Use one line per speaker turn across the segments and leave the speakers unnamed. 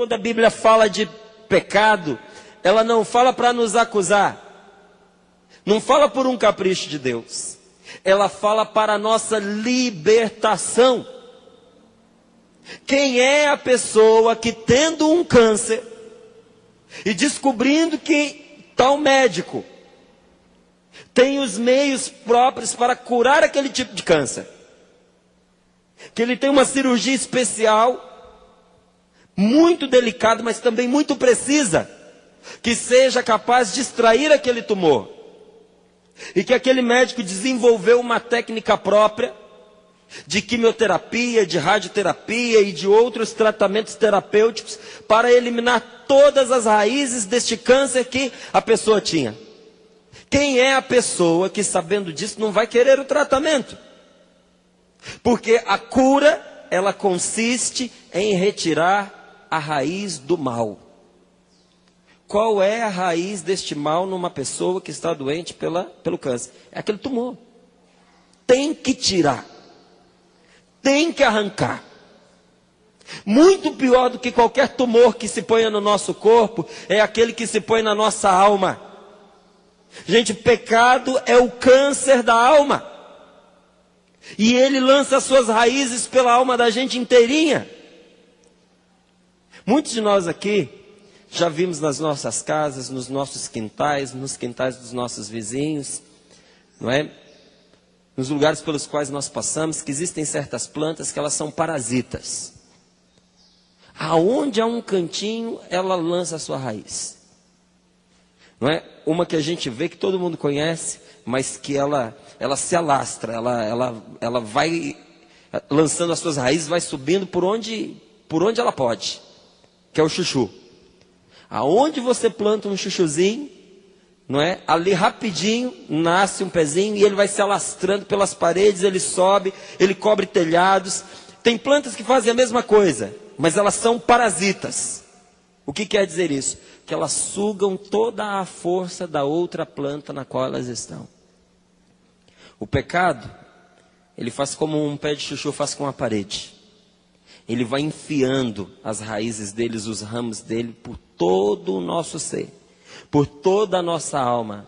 quando a Bíblia fala de pecado, ela não fala para nos acusar. Não fala por um capricho de Deus. Ela fala para a nossa libertação. Quem é a pessoa que, tendo um câncer e descobrindo que tal médico tem os meios próprios para curar aquele tipo de câncer, que ele tem uma cirurgia especial, muito delicada, mas também muito precisa, que seja capaz de extrair aquele tumor, e que aquele médico desenvolveu uma técnica própria de quimioterapia, de radioterapia e de outros tratamentos terapêuticos para eliminar todas as raízes deste câncer que a pessoa tinha. Quem é a pessoa que, sabendo disso, não vai querer o tratamento? Porque a cura, ela consiste em retirar a raiz do mal. Qual é a raiz deste mal numa pessoa que está doente pelo câncer? É aquele tumor. Tem que tirar. Tem que arrancar. Muito pior do que qualquer tumor que se ponha no nosso corpo, é aquele que se põe na nossa alma. Gente, pecado é o câncer da alma. E ele lança suas raízes pela alma da gente inteirinha. Muitos de nós aqui já vimos nas nossas casas, nos nossos quintais, nos quintais dos nossos vizinhos, não é? Nos lugares pelos quais nós passamos, que existem certas plantas que elas são parasitas. Aonde há um cantinho, ela lança a sua raiz. Não é? Uma que a gente vê, que todo mundo conhece, mas que ela se alastra, ela vai lançando as suas raízes, vai subindo por onde ela pode, que é o chuchu. Aonde você planta um chuchuzinho, não é? Ali rapidinho nasce um pezinho e ele vai se alastrando pelas paredes, ele sobe, ele cobre telhados. Tem plantas que fazem a mesma coisa, mas elas são parasitas. O que quer dizer isso? Que elas sugam toda a força da outra planta na qual elas estão. O pecado, ele faz como um pé de chuchu faz com a parede. Ele vai enfiando as raízes deles, os ramos dele, por todo o nosso ser, por toda a nossa alma.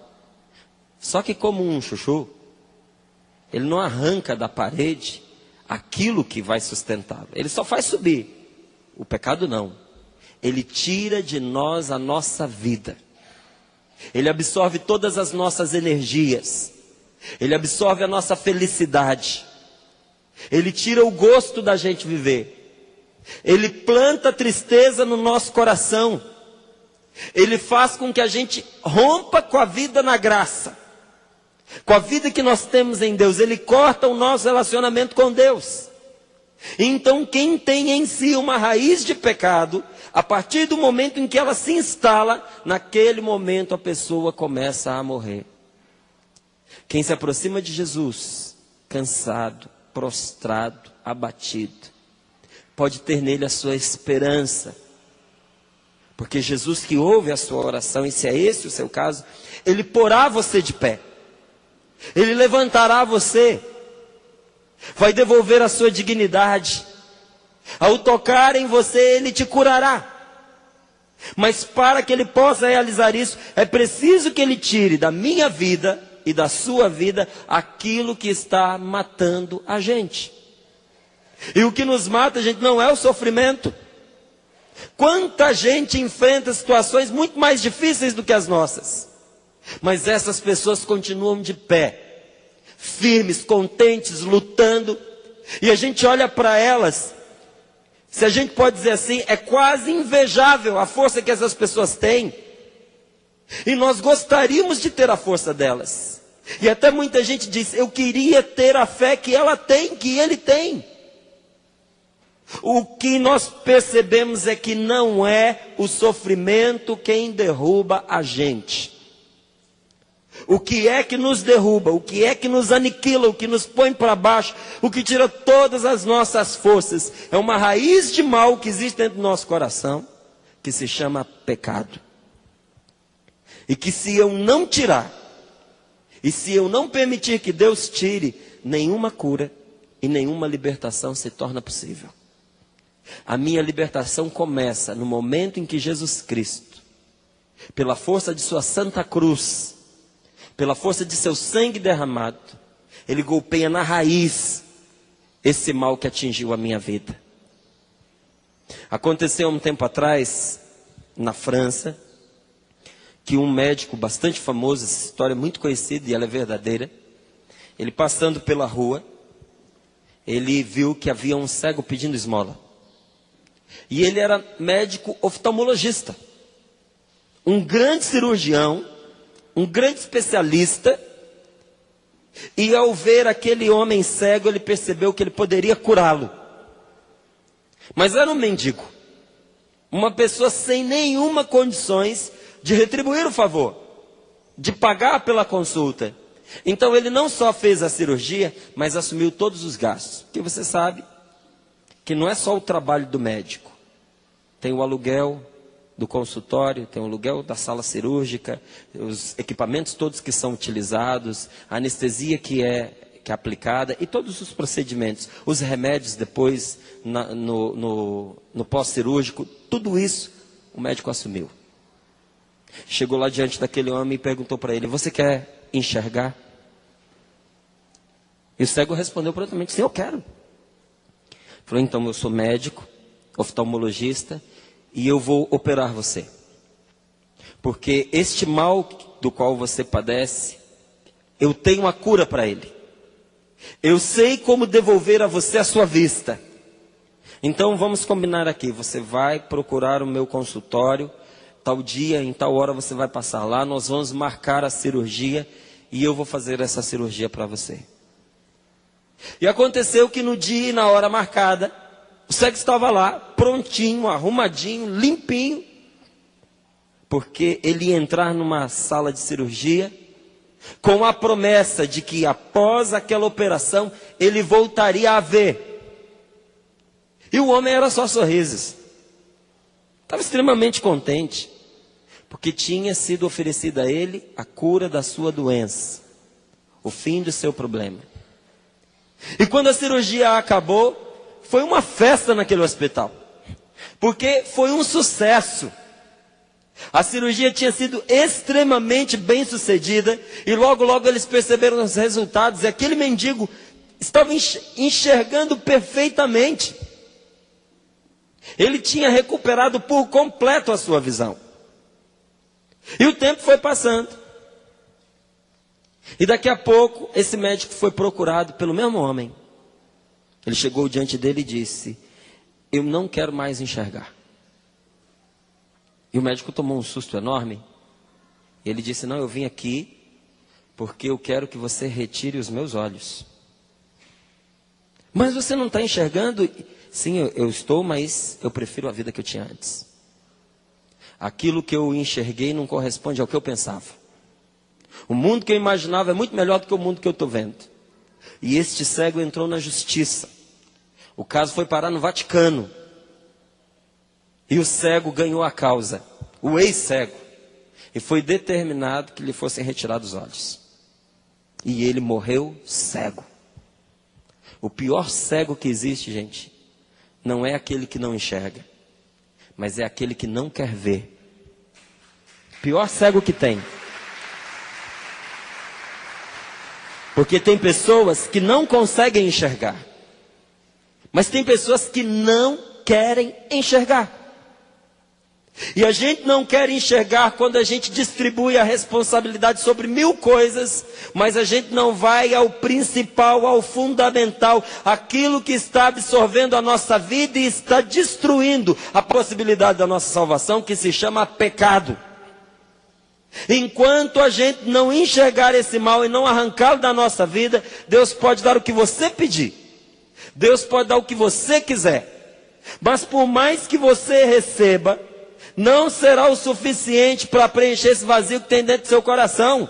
Só que como um chuchu, ele não arranca da parede aquilo que vai sustentá-lo. Ele só faz subir. O pecado não. Ele tira de nós a nossa vida. Ele absorve todas as nossas energias. Ele absorve a nossa felicidade. Ele tira o gosto da gente viver. Ele planta tristeza no nosso coração. Ele faz com que a gente rompa com a vida na graça, com a vida que nós temos em Deus. Ele corta o nosso relacionamento com Deus. Então quem tem em si uma raiz de pecado, a partir do momento em que ela se instala, naquele momento a pessoa começa a morrer. Quem se aproxima de Jesus, cansado, prostrado, abatido, pode ter nele a sua esperança. Porque Jesus, que ouve a sua oração, e se é esse o seu caso, Ele porá você de pé. Ele levantará você. Vai devolver a sua dignidade. Ao tocar em você, Ele te curará. Mas para que Ele possa realizar isso, é preciso que Ele tire da minha vida e da sua vida aquilo que está matando a gente. E o que nos mata, gente, não é o sofrimento. Quanta gente enfrenta situações muito mais difíceis do que as nossas. Mas essas pessoas continuam de pé, firmes, contentes, lutando. E a gente olha para elas, se a gente pode dizer assim, é quase invejável a força que essas pessoas têm. E nós gostaríamos de ter a força delas. E até muita gente diz, eu queria ter a fé que ela tem, que ele tem. O que nós percebemos é que não é o sofrimento quem derruba a gente. O que é que nos derruba, o que é que nos aniquila, o que nos põe para baixo, o que tira todas as nossas forças, é uma raiz de mal que existe dentro do nosso coração, que se chama pecado. E que se eu não tirar, e se eu não permitir que Deus tire, nenhuma cura e nenhuma libertação se torna possível. A minha libertação começa no momento em que Jesus Cristo, pela força de sua santa cruz, pela força de seu sangue derramado, Ele golpeia na raiz esse mal que atingiu a minha vida. Aconteceu um tempo atrás, na França, que um médico bastante famoso, essa história é muito conhecida e ela é verdadeira, ele passando pela rua, ele viu que havia um cego pedindo esmola. E ele era médico oftalmologista, um grande cirurgião, um grande especialista, e ao ver aquele homem cego, ele percebeu que ele poderia curá-lo. Mas era um mendigo, uma pessoa sem nenhuma condições de retribuir o favor, de pagar pela consulta. Então ele não só fez a cirurgia, mas assumiu todos os gastos. Porque você sabe que não é só o trabalho do médico. Tem o aluguel do consultório, tem o aluguel da sala cirúrgica, os equipamentos todos que são utilizados, a anestesia que é aplicada e todos os procedimentos, os remédios depois no pós-cirúrgico, tudo isso o médico assumiu. Chegou lá diante daquele homem e perguntou para ele: você quer enxergar? E o cego respondeu prontamente: sim, eu quero. Falou: então eu sou médico, oftalmologista, e eu vou operar você. Porque este mal do qual você padece, eu tenho a cura para ele. Eu sei como devolver a você a sua vista. Então vamos combinar aqui, você vai procurar o meu consultório, tal dia, em tal hora você vai passar lá, nós vamos marcar a cirurgia e eu vou fazer essa cirurgia para você. E aconteceu que no dia e na hora marcada, o cego estava lá, prontinho, arrumadinho, limpinho, porque ele ia entrar numa sala de cirurgia, com a promessa de que após aquela operação, ele voltaria a ver. E o homem era só sorrisos. Estava extremamente contente, porque tinha sido oferecida a ele a cura da sua doença, o fim do seu problema. E quando a cirurgia acabou, foi uma festa naquele hospital, porque foi um sucesso. A cirurgia tinha sido extremamente bem sucedida, e logo logo eles perceberam os resultados, e aquele mendigo estava enxergando perfeitamente. Ele tinha recuperado por completo a sua visão. E o tempo foi passando. E daqui a pouco, esse médico foi procurado pelo mesmo homem. Ele chegou diante dele e disse: eu não quero mais enxergar. E o médico tomou um susto enorme. Ele disse: não, eu vim aqui porque eu quero que você retire os meus olhos. Mas você não está enxergando? Sim, eu estou, mas eu prefiro a vida que eu tinha antes. Aquilo que eu enxerguei não corresponde ao que eu pensava. O mundo que eu imaginava é muito melhor do que o mundo que eu estou vendo. E este cego entrou na justiça. O caso foi parar no Vaticano. E o cego ganhou a causa, o ex-cego. E foi determinado que lhe fossem retirados os olhos. E ele morreu cego. O pior cego que existe, gente, não é aquele que não enxerga, mas é aquele que não quer ver. Pior cego que tem. Porque tem pessoas que não conseguem enxergar, mas tem pessoas que não querem enxergar. E a gente não quer enxergar quando a gente distribui a responsabilidade sobre 1000 coisas, mas a gente não vai ao principal, ao fundamental, aquilo que está absorvendo a nossa vida e está destruindo a possibilidade da nossa salvação, que se chama pecado. Enquanto a gente não enxergar esse mal e não arrancá-lo da nossa vida, Deus pode dar o que você pedir. Deus pode dar o que você quiser. Mas por mais que você receba, não será o suficiente para preencher esse vazio que tem dentro do seu coração.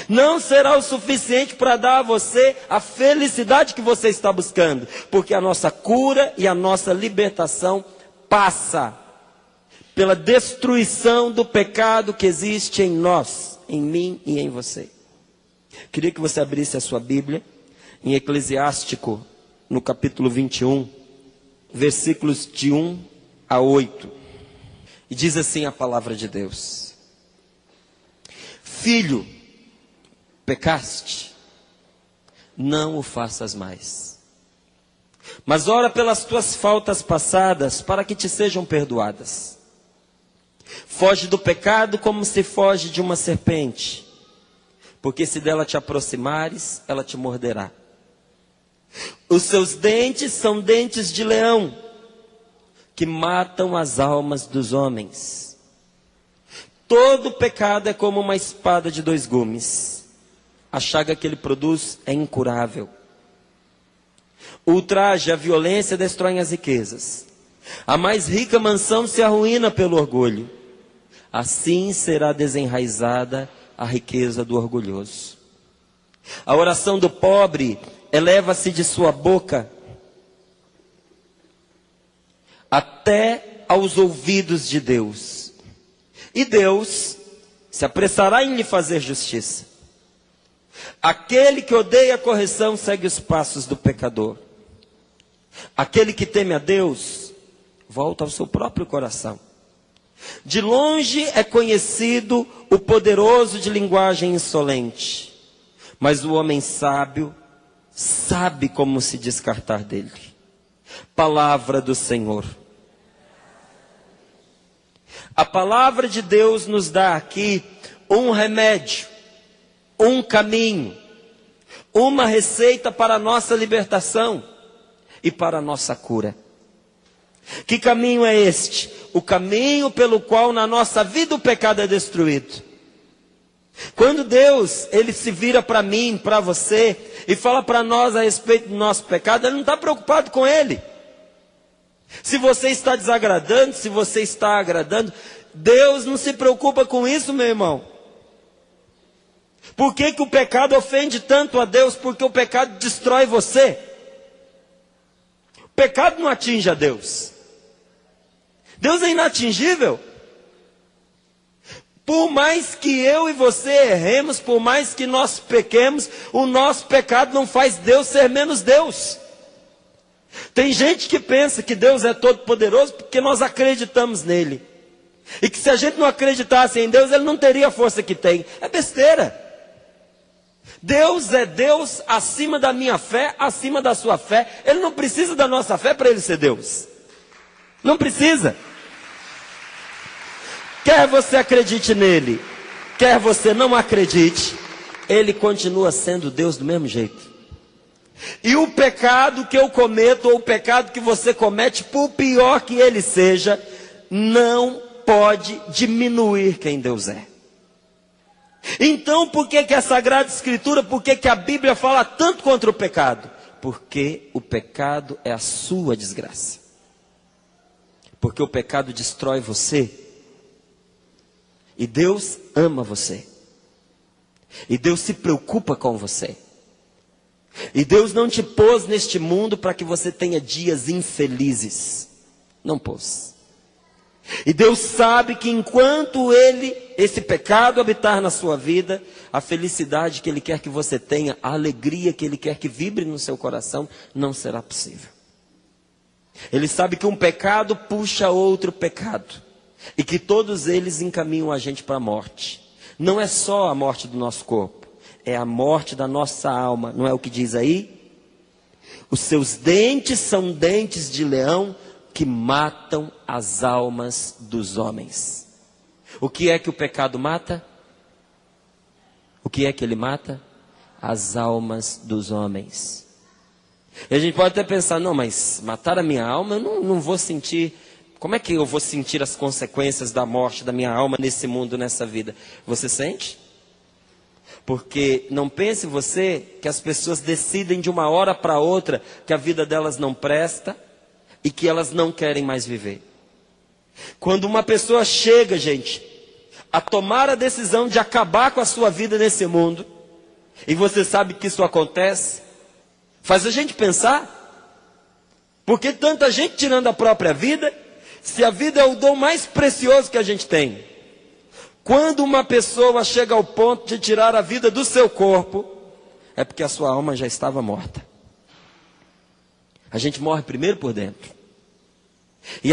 Não será o suficiente para dar a você a felicidade que você está buscando. Porque a nossa cura e a nossa libertação passa pela destruição do pecado que existe em nós, em mim e em você. Queria que você abrisse a sua Bíblia em Eclesiástico, no capítulo 21. versículos de 1 a 8. E diz assim a palavra de Deus: Filho, pecaste, não o faças mais. Mas ora pelas tuas faltas passadas, para que te sejam perdoadas. Foge do pecado como se foge de uma serpente, porque se dela te aproximares, ela te morderá. Os seus dentes são dentes de leão, que matam as almas dos homens. Todo pecado é como uma espada de 2 gumes. A chaga que ele produz é incurável. O ultraje, a violência destroem as riquezas. A mais rica mansão se arruína pelo orgulho. Assim será desenraizada a riqueza do orgulhoso. A oração do pobre eleva-se de sua boca até aos ouvidos de Deus. E Deus se apressará em lhe fazer justiça. Aquele que odeia a correção segue os passos do pecador. Aquele que teme a Deus volta ao seu próprio coração. De longe é conhecido o poderoso de linguagem insolente, mas o homem sábio sabe como se descartar dele. Palavra do Senhor. A palavra de Deus nos dá aqui um remédio, um caminho, uma receita para a nossa libertação e para a nossa cura. Que caminho é este? O caminho pelo qual na nossa vida o pecado é destruído. Quando Deus, Ele se vira para mim, para você, e fala para nós a respeito do nosso pecado, Ele não está preocupado com ele. Se você está desagradando, se você está agradando, Deus não se preocupa com isso, meu irmão. Por que que o pecado ofende tanto a Deus? Porque o pecado destrói você. O pecado não atinge a Deus. Deus é inatingível. Por mais que eu e você erremos, por mais que nós pequemos, o nosso pecado não faz Deus ser menos Deus. Tem gente que pensa que Deus é todo poderoso porque nós acreditamos nele. E que se a gente não acreditasse em Deus, Ele não teria a força que tem. É besteira. Deus é Deus acima da minha fé, acima da sua fé. Ele não precisa da nossa fé para Ele ser Deus. Não precisa. Quer você acredite nele, quer você não acredite, Ele continua sendo Deus do mesmo jeito. E o pecado que eu cometo, ou o pecado que você comete, por pior que ele seja, não pode diminuir quem Deus é. Então, por que que a Sagrada Escritura, por que que a Bíblia fala tanto contra o pecado? Porque o pecado é a sua desgraça. Porque o pecado destrói você. E Deus ama você. E Deus se preocupa com você. E Deus não te pôs neste mundo para que você tenha dias infelizes. Não pôs. E Deus sabe que enquanto esse pecado habitar na sua vida, a felicidade que Ele quer que você tenha, a alegria que Ele quer que vibre no seu coração, não será possível. Ele sabe que um pecado puxa outro pecado. E que todos eles encaminham a gente para a morte. Não é só a morte do nosso corpo, é a morte da nossa alma. Não é o que diz aí? Os seus dentes são dentes de leão que matam as almas dos homens. O que é que o pecado mata? O que é que ele mata? As almas dos homens. E a gente pode até pensar, não, mas matar a minha alma, eu não vou sentir. Como é que eu vou sentir as consequências da morte da minha alma nesse mundo, nessa vida? Você sente? Porque não pense você que as pessoas decidem de uma hora para outra que a vida delas não presta e que elas não querem mais viver. Quando uma pessoa chega, gente, a tomar a decisão de acabar com a sua vida nesse mundo, e você sabe que isso acontece, faz a gente pensar, por que tanta gente tirando a própria vida, se a vida é o dom mais precioso que a gente tem? Quando uma pessoa chega ao ponto de tirar a vida do seu corpo, é porque a sua alma já estava morta. A gente morre primeiro por dentro. E a